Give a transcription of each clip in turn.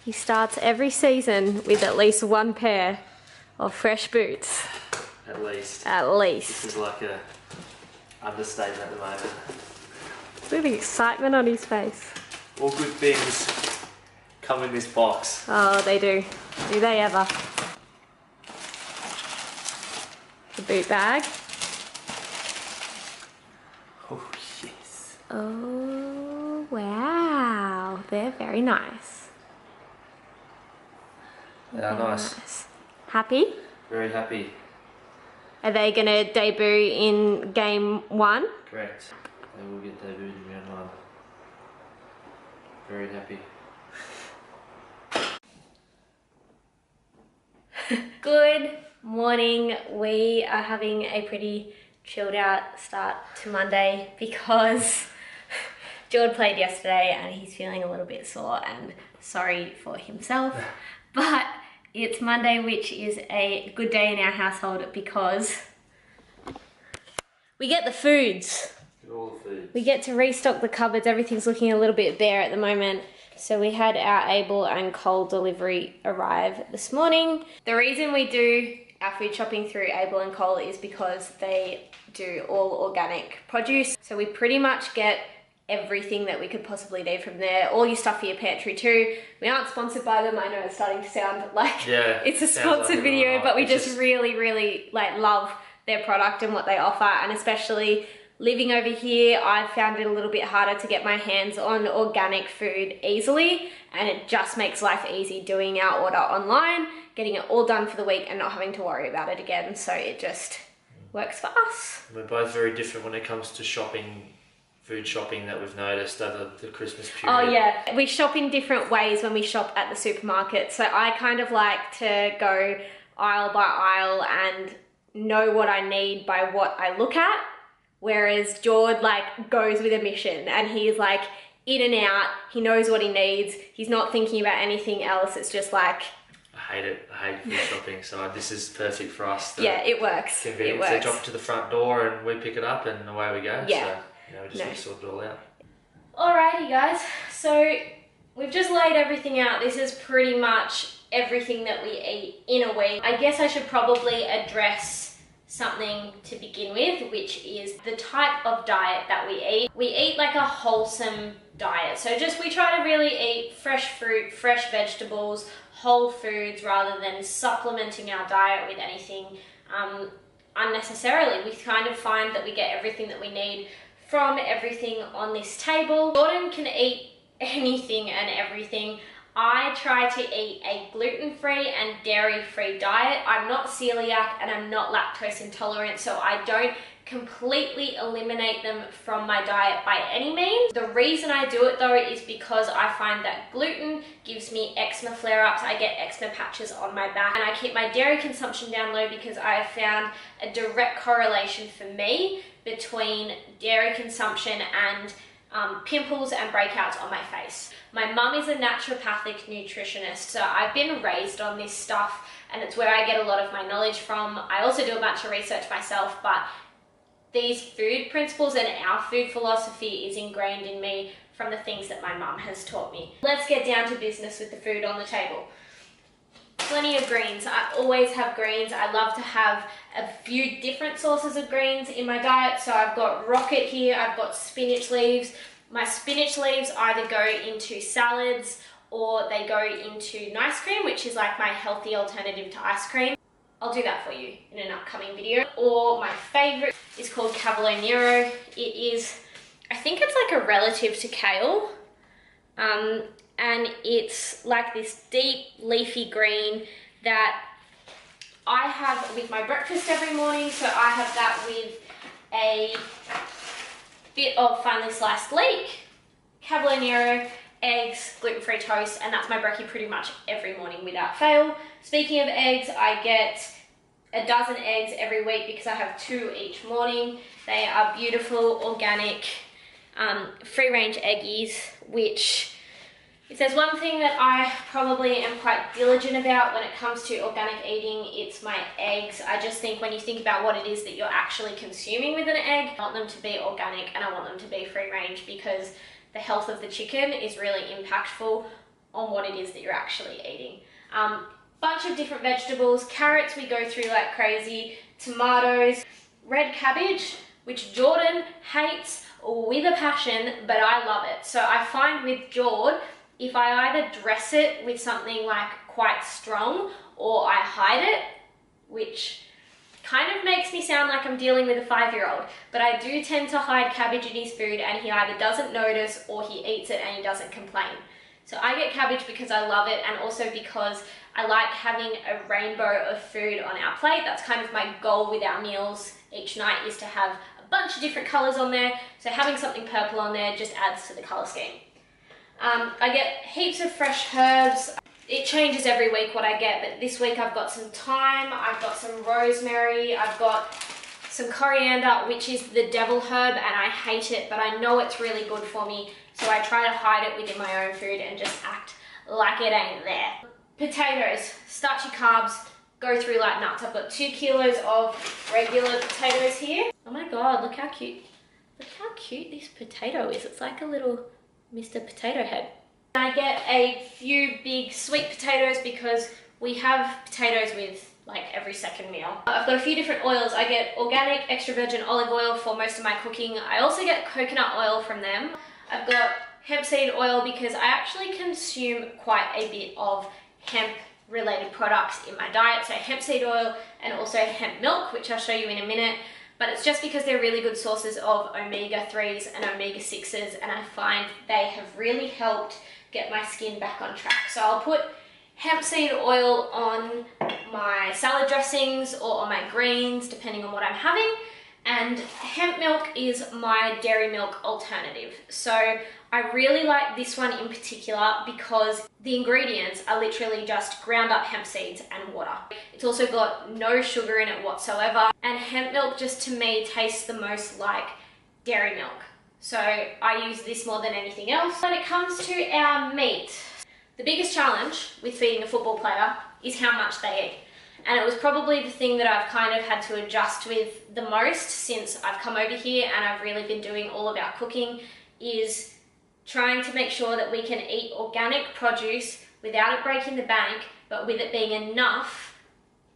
He starts every season with at least one pair of fresh boots. At least. At least. This is like a understatement at the moment. Look at the excitement on his face. All good things come in this box. Oh, they do. Do they ever? The boot bag. Oh, yes. Oh, wow. They're very nice. They are nice. Happy? Very happy. Are they going to debut in game 1? Correct. They will get debuted in round 1. Very happy. Good morning. We are having a pretty chilled out start to Monday because Jord played yesterday and he's feeling a little bit sore and sorry for himself. But it's Monday, which is a good day in our household because we get the foods. Get all the food. We get to restock the cupboards. Everything's looking a little bit bare at the moment. So we had our Able and Cole delivery arrive this morning. The reason we do our food shopping through Able and Cole is because they do all organic produce. So we pretty much get everything that we could possibly need from there. All your stuff for your pantry too. We aren't sponsored by them. I know it's starting to sound like it's a sponsored video, but we just really like love their product and what they offer. And especially living over here, I've found it a little bit harder to get my hands on organic food easily, and it just makes life easy doing our order online, getting it all done for the week and not having to worry about it again. So it just works for us. We're both very different when it comes to shopping, food shopping, that we've noticed over the Christmas period. Oh yeah, we shop in different ways when we shop at the supermarket. So I kind of like to go aisle by aisle and know what I need by what I look at. Whereas Jord like goes with a mission and he's like in and out. He knows what he needs. He's not thinking about anything else. It's just like... I hate it. I hate food shopping. So this is perfect for us. Yeah, it works. Convenient. They drop it to the front door and we pick it up and away we go. Yeah. So we just sort it all out. Alrighty guys. So we've just laid everything out. This is pretty much everything that we eat in a week. I guess I should probably address something to begin with, which is the type of diet that we eat. We eat like a wholesome diet. So just we try to really eat fresh fruit, fresh vegetables, whole foods, rather than supplementing our diet with anything unnecessarily. We kind of find that we get everything that we need from everything on this table. Jordan can eat anything and everything. I try to eat a gluten-free and dairy-free diet. I'm not celiac and I'm not lactose intolerant, so I don't completely eliminate them from my diet by any means. The reason I do it though is because I find that gluten gives me eczema flare-ups. I get eczema patches on my back, and I keep my dairy consumption down low because I have found a direct correlation for me between dairy consumption and pimples and breakouts on my face. My mum is a naturopathic nutritionist, so I've been raised on this stuff and it's where I get a lot of my knowledge from. I also do a bunch of research myself, but these food principles and our food philosophy is ingrained in me from the things that my mum has taught me. Let's get down to business with the food on the table. Plenty of greens. I always have greens. I love to have a few different sources of greens in my diet. So I've got rocket here, I've got spinach leaves. My spinach leaves either go into salads or they go into nice cream, which is like my healthy alternative to ice cream. I'll do that for you in an upcoming video. Or my favorite is called Cavolo Nero. It is, I think it's like a relative to kale. And it's like this deep leafy green that I have with my breakfast every morning. So I have that with a bit of finely sliced leek, Cavolo Nero, eggs, gluten-free toast, and that's my brekkie pretty much every morning without fail. Speaking of eggs, I get a dozen eggs every week because I have 2 each morning. They are beautiful, organic, free-range eggies, which... if there's one thing that I probably am quite diligent about when it comes to organic eating, it's my eggs. I just think when you think about what it is that you're actually consuming with an egg, I want them to be organic and I want them to be free range because the health of the chicken is really impactful on what it is that you're actually eating. Bunch of different vegetables. Carrots we go through like crazy. Tomatoes, red cabbage, which Jordan hates with a passion, but I love it. So I find with Jord, if I either dress it with something like quite strong or I hide it, which kind of makes me sound like I'm dealing with a 5-year-old, but I do tend to hide cabbage in his food and he either doesn't notice or he eats it and he doesn't complain. So I get cabbage because I love it, and also because I like having a rainbow of food on our plate. That's kind of my goal with our meals each night, is to have a bunch of different colours on there. So having something purple on there just adds to the colour scheme. I get heaps of fresh herbs. It changes every week what I get, but this week I've got some thyme, I've got some rosemary, I've got some coriander, which is the devil herb, and I hate it, but I know it's really good for me, so I try to hide it within my own food and just act like it ain't there. Potatoes, starchy carbs, go through like nuts. I've got 2 kilos of regular potatoes here. Oh my God, look how cute. Look how cute this potato is. It's like a little Mr. Potato Head. I get a few big sweet potatoes because we have potatoes with like every second meal. I've got a few different oils. I get organic extra virgin olive oil for most of my cooking. I also get coconut oil from them. I've got hemp seed oil because I actually consume quite a bit of hemp related products in my diet. So hemp seed oil and also hemp milk, which I'll show you in a minute. But it's just because they're really good sources of omega-3s and omega-6s, and I find they have really helped get my skin back on track. So I'll put hemp seed oil on my salad dressings or on my greens, depending on what I'm having. And hemp milk is my dairy milk alternative. So I really like this one in particular because the ingredients are literally just ground up hemp seeds and water. It's also got no sugar in it whatsoever. And hemp milk just to me tastes the most like dairy milk. So I use this more than anything else. When it comes to our meat, the biggest challenge with feeding a football player is how much they eat. And it was probably the thing that I've kind of had to adjust with the most since I've come over here and I've really been doing all of our cooking, is trying to make sure that we can eat organic produce without it breaking the bank, but with it being enough,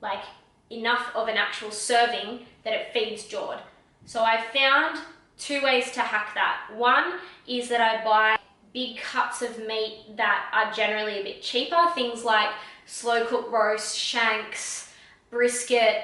like enough of an actual serving that it feeds Jord. So I found 2 ways to hack that. One is that I buy big cuts of meat that are generally a bit cheaper, things like slow cooked roast, shanks, brisket,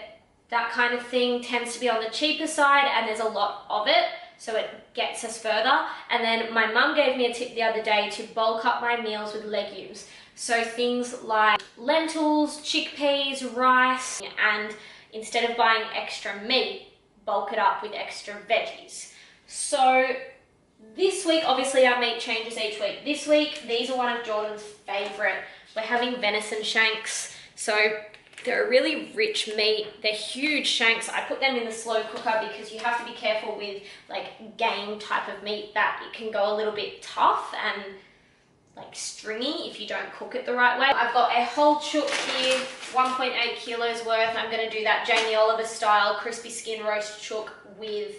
that kind of thing tends to be on the cheaper side and there's a lot of it, so it gets us further. And then my mum gave me a tip the other day to bulk up my meals with legumes. So things like lentils, chickpeas, rice, and instead of buying extra meat, bulk it up with extra veggies. So this week, obviously our meat changes each week. This week, these are one of Jordan's favourite. We're having venison shanks. So they're a really rich meat. They're huge shanks. I put them in the slow cooker because you have to be careful with like game type of meat that it can go a little bit tough and like stringy if you don't cook it the right way. I've got a whole chook here, 1.8 kilos worth. I'm going to do that Jamie Oliver style crispy skin roast chook with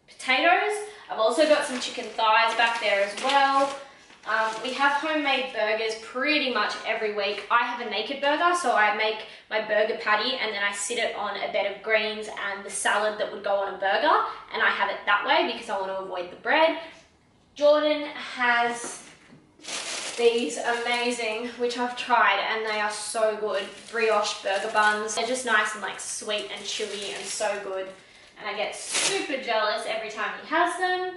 potatoes. I've also got some chicken thighs back there as well. We have homemade burgers pretty much every week. I have a naked burger, so I make my burger patty and then I sit it on a bed of greens and the salad that would go on a burger, and I have it that way because I want to avoid the bread. Jordan has these amazing, which I've tried and they are so good, brioche burger buns. They're just nice and like sweet and chewy and so good. And I get super jealous every time he has them.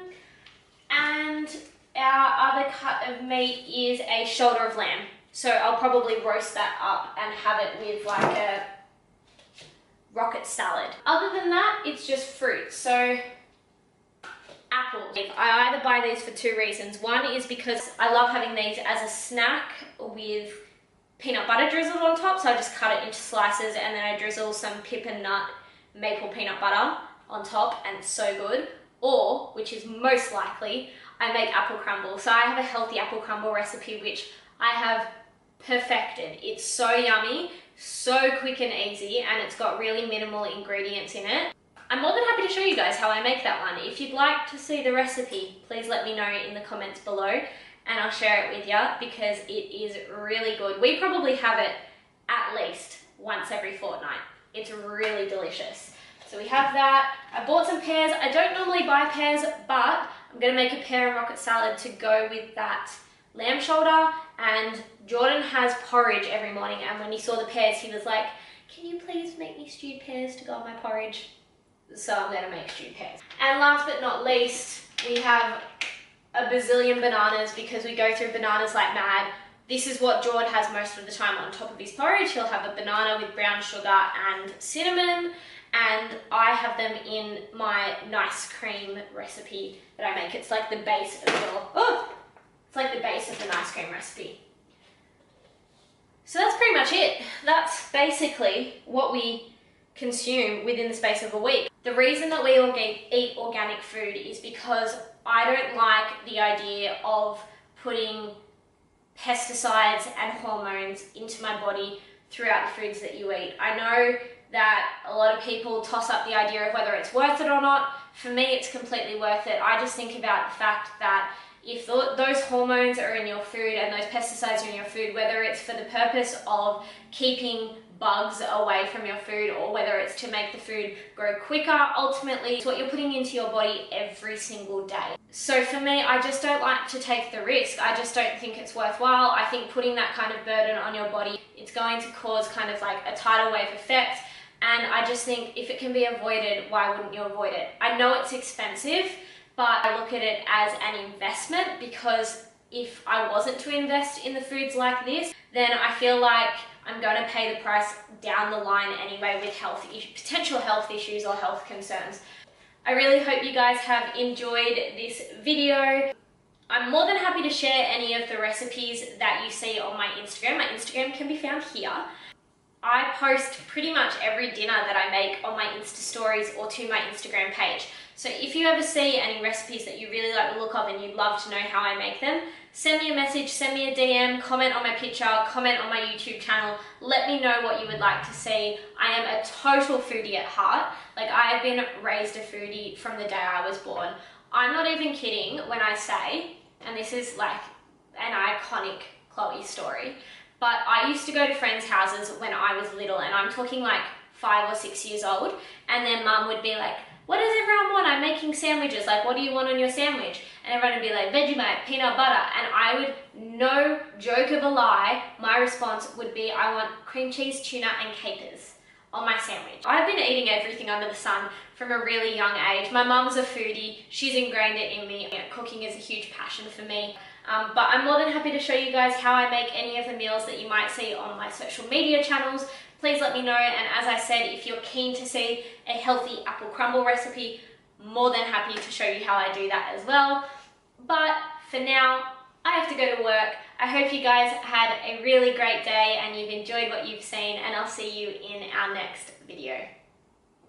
And our other cut of meat is a shoulder of lamb. So I'll probably roast that up and have it with like a rocket salad. Other than that, it's just fruit. So apples. I either buy these for 2 reasons. One is because I love having these as a snack with peanut butter drizzled on top. So I just cut it into slices and then I drizzle some pip and nut maple peanut butter on top, and it's so good. Or, which is most likely, I make apple crumble. So I have a healthy apple crumble recipe which I have perfected. It's so yummy, so quick and easy, and it's got really minimal ingredients in it. I'm more than happy to show you guys how I make that one. If you'd like to see the recipe, please let me know in the comments below. and I'll share it with you because it is really good. We probably have it at least once every fortnight. It's really delicious. So we have that. I bought some pears. I don't normally buy pears, but I'm gonna make a pear and rocket salad to go with that lamb shoulder. And Jordan has porridge every morning, and when he saw the pears, he was like, can you please make me stewed pears to go on my porridge? So I'm gonna make stewed pears. And last but not least, we have a bazillion bananas because we go through bananas like mad. This is what Jord has most of the time on top of his porridge. He'll have a banana with brown sugar and cinnamon, and I have them in my nice cream recipe that I make. It's like the base of it's like the base of the nice cream recipe. So that's pretty much it. That's basically what we consume within the space of a week. The reason that we all eat organic food is because I don't like the idea of putting pesticides and hormones into my body throughout the foods that you eat. I know that a lot of people toss up the idea of whether it's worth it or not. For me, it's completely worth it. I just think about the fact that if those hormones are in your food and those pesticides are in your food, whether it's for the purpose of keeping bugs away from your food or whether it's to make the food grow quicker, ultimately it's what you're putting into your body every single day. So for me, I just don't like to take the risk. I just don't think it's worthwhile. I think putting that kind of burden on your body, it's going to cause kind of like a tidal wave effect. And I just think if it can be avoided, why wouldn't you avoid it? I know it's expensive, but I look at it as an investment, because if I wasn't to invest in the foods like this, then I feel like I'm going to pay the price down the line anyway with potential health issues or health concerns. I really hope you guys have enjoyed this video. I'm more than happy to share any of the recipes that you see on my Instagram. My Instagram can be found here. I post pretty much every dinner that I make on my Insta stories or to my Instagram page. So if you ever see any recipes that you really like the look of and you'd love to know how I make them, send me a message, send me a DM, comment on my picture, comment on my YouTube channel. Let me know what you would like to see. I am a total foodie at heart. Like, I have been raised a foodie from the day I was born. I'm not even kidding when I say, and this is like an iconic Chloe story, but I used to go to friends' houses when I was little, and I'm talking like 5 or 6 years old, and then mum would be like, what does everyone want? I'm making sandwiches. Like, what do you want on your sandwich? And everyone would be like, Vegemite, peanut butter. And I would, no joke of a lie, my response would be, I want cream cheese, tuna, and capers on my sandwich. I've been eating everything under the sun from a really young age. My mum's a foodie. She's ingrained it in me. Cooking is a huge passion for me. But I'm more than happy to show you guys how I make any of the meals that you might see on my social media channels. Please let me know, and as I said, if you're keen to see a healthy apple crumble recipe, more than happy to show you how I do that as well. But for now, I have to go to work. I hope you guys had a really great day and you've enjoyed what you've seen, and I'll see you in our next video.